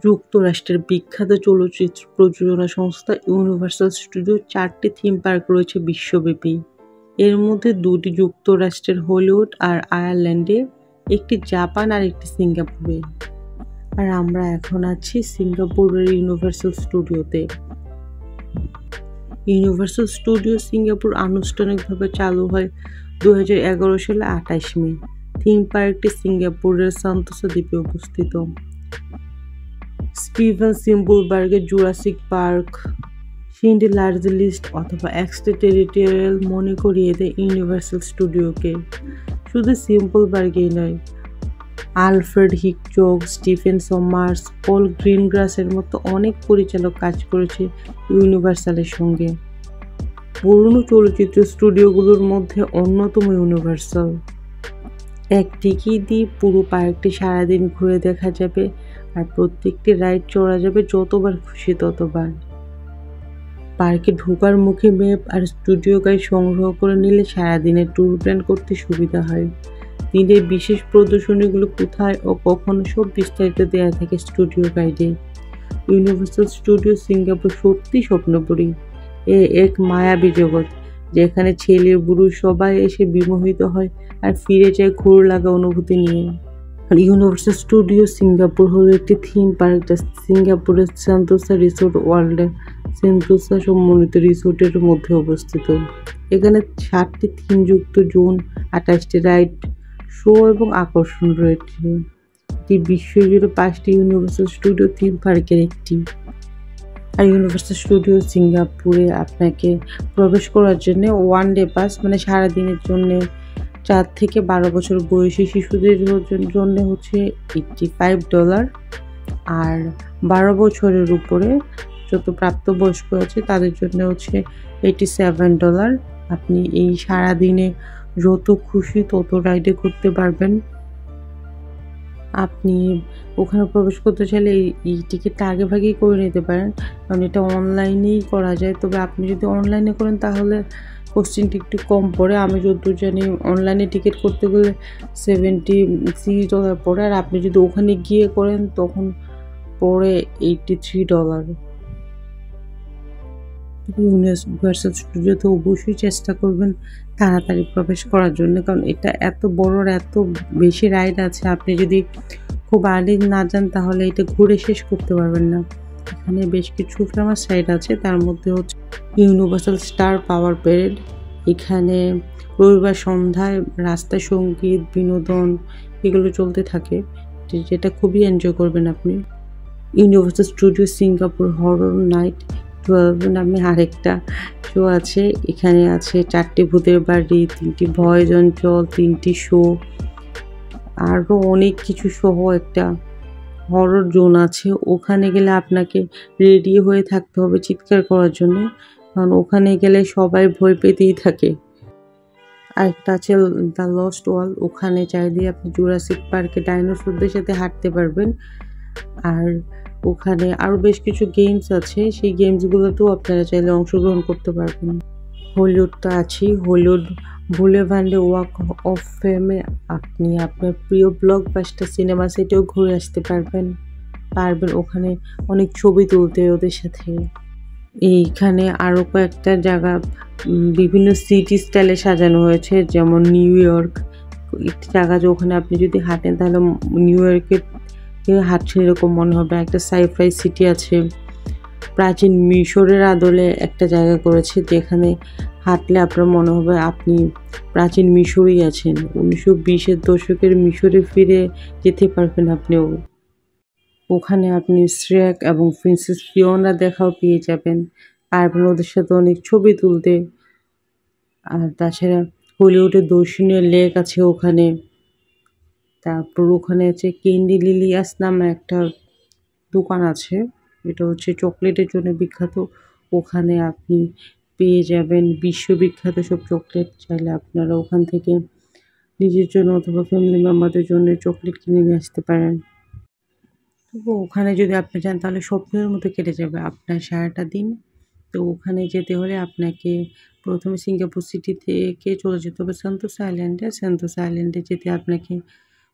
যুক্তরাষ্ট্রের বিখ্যাত চলচ্চিত্র প্রযোজনা সংস্থা ইউনিভার্সাল স্টুডিওর 4টি থিম পার্ক রয়েছে বিশ্বব্যাপী। এর মধ্যে 2টি যুক্তরাষ্ট্রের হলিউড আর আয়ারল্যান্ডে, একটি জাপান আর একটি সিঙ্গাপুরে। আর আমরা এখন আছি সিঙ্গাপুরের ইউনিভার্সাল স্টুডিওতে। ইউনিভার্সাল স্টুডিও সিঙ্গাপুর আনুষ্ঠানিকভাবে চালু হয় 2011 সালে 28 মে। থিম পার্কটি সিঙ্গাপুরের সান্তোসা দ্বীপে অবস্থিত। স্টিভেন স্পিলবার্গের জুরাসিক পার্ক, শিন্ডলারস লিস্ট অথবা এক্সট্রাটেরিটোরিয়াল মনে করিয়ে দেয় ইউনিভার্সাল স্টুডিওকে। শুধু স্পিলবার্গই নয়, আলফ্রেড হিচকক, স্টিফেন সমার্স, পল গ্রিনগ্রাসের মতো অনেক পরিচালক কাজ করেছে ইউনিভার্সালের সঙ্গে। পুরনো চলচ্চিত্র স্টুডিওগুলোর মধ্যে অন্যতম ইউনিভার্সাল। এক টিকিট দিয়ে পুরো পার্কটি সারাদিন ঘুরে দেখা যাবে, আর প্রত্যেকটি রাইড চড়া যাবে যতবার খুশি ততবার। পার্কে ঢোকার মুখে ম্যাপ আর স্টুডিও গাইড সংগ্রহ করে নিলে সারাদিনের ট্যুর প্ল্যান করতে সুবিধা হয়। দিনের বিশেষ প্রদর্শনীগুলো কোথায় ও কখন সব বিস্তারিত দেওয়া থাকে স্টুডিও গাইডে। ইউনিভার্সাল স্টুডিও সিঙ্গাপুর সত্যি স্বপ্নপুরী। এক মায়াবী জগৎ, যেখানে ছেলে বুড়ো সবাই এসে বিমোহিত হয় আর ফিরে যায় ঘোর লাগা অনুভূতি নিয়ে। আর ইউনিভার্সাল স্টুডিও সিঙ্গাপুর হলো একটি থিম পার্ক যা সিঙ্গাপুরের সেন্তোসা রিসোর্ট ওয়ার্ল্ডের সেন্তোসা সম্মানিত রিসোর্টের মধ্যে অবস্থিত। এখানে 7টি থিমযুক্ত জোন, 28টি রাইড, শো এবং আকর্ষণ রয়েছে। এটি বিশ্বজুড়ে 5টি ইউনিভার্সাল স্টুডিও থিম পার্কের একটি। আর ইউনিভার্সাল স্টুডিও সিঙ্গাপুরে আপনাকে প্রবেশ করার জন্য ওয়ান ডে পাস, মানে সারাদিনের জন্য 4 থেকে 12 বছর বয়সী শিশুদের জন্য হচ্ছে $85, আর 12 বছরের উপরে যত প্রাপ্তবয়স্ক আছে তাদের জন্য হচ্ছে $87। আপনি এই সারাদিনে যত খুশি তত রাইডে করতে পারবেন। আপনি ওখানে প্রবেশ করতে চাইলে এই টিকিটটা আগে ভাগেই করে নিতে পারেন, কারণ এটা অনলাইনেই করা যায়। তবে আপনি যদি অনলাইনে করেন তাহলে কস্টিংটা একটু কম পড়ে। আমি যতদূর জানি অনলাইনে টিকিট করতে গেলে $76 পড়ে, আর আপনি যদি ওখানে গিয়ে করেন তখন পড়ে $83। ইউনিভার্সাল স্টুডিওতে অবশ্যই চেষ্টা করবেন তাড়াতাড়ি প্রবেশ করার জন্য, কারণ এটা এত বড়, এত বেশি রাইড আছে। আপনি যদি খুব আর্লি না যান তাহলে এটা ঘুরে শেষ করতে পারবেন না। এখানে বেশ কিছু ফেমাস রাইড আছে, তার মধ্যে হচ্ছে ইউনিভার্সাল স্টার পাওয়ার প্যারেড। এখানে রবিবার সন্ধ্যায় রাস্তায় সঙ্গীত, বিনোদন এগুলো চলতে থাকে, যেটা খুবই এনজয় করবেন আপনি। Universal studio Singapore horror night 12 নামে আরেকটা শো আছে। এখানে আছে 4টি ভূতের বাড়ি, 3টি ভয়েস অঞ্চল, 3টি শো, আরও অনেক কিছু সহ একটা হরর জোন আছে। ওখানে গেলে আপনাকে রেডি হয়ে থাকতে হবে চিৎকার করার জন্য, কারণ ওখানে গেলে সবাই ভয় পেতেই থাকে। আরেকটা আছে দ্য লস্ট ওয়ার্ল্ড। ওখানে চাইলে আপনি জুরাসিক পার্কে ডাইনোসরদের সাথে হাঁটতে পারবেন। আর ওখানে আরও বেশ কিছু গেমস আছে, সেই গেমসগুলোতেও আপনারা চাইলে অংশগ্রহণ করতে পারবেন। হলিউড তো আছেই, হলিউড বুলেভার্ডে ওয়াক অফ ফেমে আপনি আপনার প্রিয় ব্লকবাস্টার সিনেমা সেটেও ঘুরে আসতে পারবেন। ওখানে অনেক ছবি তুলতে ওদের সাথে। এইখানে আরও কয়েকটা জায়গা বিভিন্ন সিটি স্টাইলে সাজানো হয়েছে, যেমন নিউ ইয়র্ক একটি জায়গা, যে ওখানে আপনি যদি হাঁটেন তাহলে নিউ ইয়র্কের হাঁটছেন এরকম মনে হবে। একটা সাইফাই সিটি আছে। প্রাচীন মিশরের আদলে একটা জায়গা করেছে, যেখানে হাঁটলে আপনার মনে হবে আপনি প্রাচীন মিশরেই আছেন। 1920-এর দশকের মিশরে ফিরে যেতে পারবেন আপনিও। ওখানে আপনি শ্রেক এবং প্রিন্সেস ফিওনা দেখাও পেয়ে যাবেন, পারবেন ওদের সাথে অনেক ছবি তুলতে। আর তাছাড়া হলিউডের দর্শনীয় লেক আছে ওখানে। তারপর ওখানে আছে ক্যান্ডি লিলিয়াস নামে একটা দোকান আছে, এটা হচ্ছে চকলেটের জন্য বিখ্যাত। ওখানে আপনি পেয়ে যাবেন বিশ্ববিখ্যাত সব চকলেট। চাইলে আপনারা ওখান থেকে নিজের জন্য অথবা ফ্যামিলি মেম্বারদের জন্য চকলেট কিনে নিয়ে আসতে পারেন। তবু ওখানে যদি আপনি যান তাহলে স্বপ্নের মতো কেটে যাবে আপনার সারাটা দিন। তো ওখানে যেতে হলে আপনাকে প্রথমে সিঙ্গাপুর সিটি থেকে চলে যেতে হবে সেন্তোসা আইল্যান্ডে। সেন্তোসা আইল্যান্ডে যেতে আপনাকে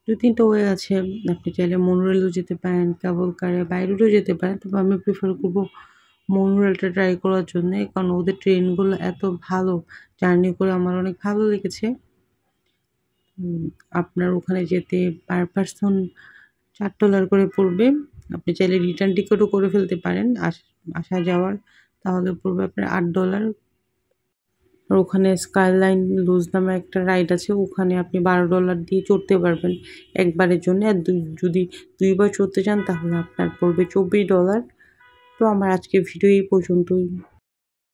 2-3টা ওয়ে আছে। আপনি চাইলে মনোরেলও যেতে পারেন, কেবল কারে বাই রোডেও যেতে পারেন। তবে আমি প্রেফার করব মনোরেলটা ট্রাই করার জন্যে। কারণ ওদের ট্রেনগুলো এত ভালো, জার্নি করে আমার অনেক ভালো লেগেছে। আপনার ওখানে যেতে পার পারসন $4 করে পড়বে। আপনি চাইলে রিটার্ন টিকেটও করে ফেলতে পারেন আসা যাওয়ার। তাহলে পড়বে আপনার $8। আর ওখানে স্কাইলাইন লুজ নামে একটা রাইড আছে। ওখানে আপনি $12 দিয়ে চড়তে পারবেন একবারের জন্য। আর যদি ২ বার চড়তে চান তাহলে আপনার পড়বে $24। তো আমার আজকের ভিডিও এই পর্যন্তই।